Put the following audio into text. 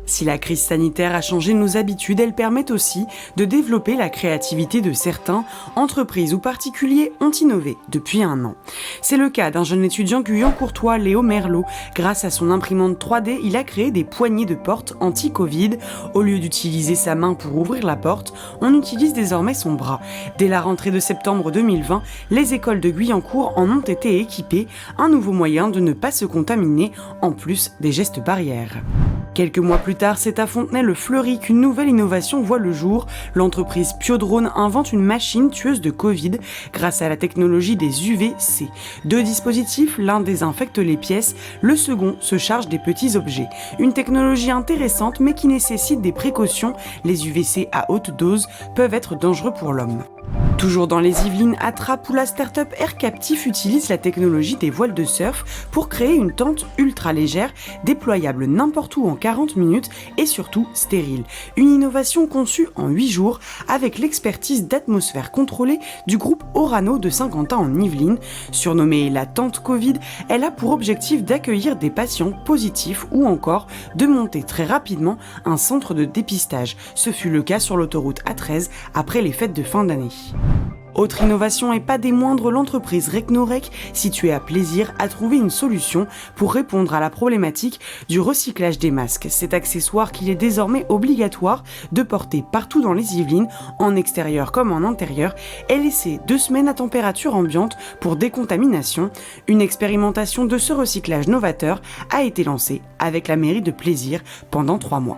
Si la crise sanitaire a changé nos habitudes, elle permet aussi de développer la créativité de certains. Entreprises ou particuliers ont innové depuis un an. C'est le cas d'un jeune étudiant guyancourtois, Léo Merlot. Grâce à son imprimante 3D, il a créé des poignées de porte anti-Covid. Au lieu d'utiliser sa main pour ouvrir la porte, on utilise désormais son bras. Dès la rentrée de septembre 2020, les écoles de Guyancourt en ont été équipées, un nouveau moyen de ne pas se contaminer, en plus des gestes barrières. Quelques mois plus tard, c'est à Fontenay-le-Fleury qu'une nouvelle innovation voit le jour. L'entreprise Piodrone invente une machine tueuse de Covid grâce à la technologie des UVC. Deux dispositifs, l'un désinfecte les pièces, le second se charge des petits objets. Une technologie intéressante mais qui nécessite des précautions. Les UVC à haute dose peuvent être dangereux pour l'homme. Toujours dans les Yvelines, à Trappes, où la start-up Air Captif utilise la technologie des voiles de surf pour créer une tente ultra légère, déployable n'importe où en 40 minutes et surtout stérile. Une innovation conçue en 8 jours avec l'expertise d'atmosphère contrôlée du groupe Orano de Saint-Quentin en Yvelines. Surnommée la tente Covid, elle a pour objectif d'accueillir des patients positifs ou encore de monter très rapidement un centre de dépistage. Ce fut le cas sur l'autoroute A13 après les fêtes de fin d'année. Autre innovation et pas des moindres, l'entreprise Recnorec, située à Plaisir, a trouvé une solution pour répondre à la problématique du recyclage des masques. Cet accessoire qu'il est désormais obligatoire de porter partout dans les Yvelines, en extérieur comme en intérieur, est laissé 2 semaines à température ambiante pour décontamination. Une expérimentation de ce recyclage novateur a été lancée avec la mairie de Plaisir pendant 3 mois.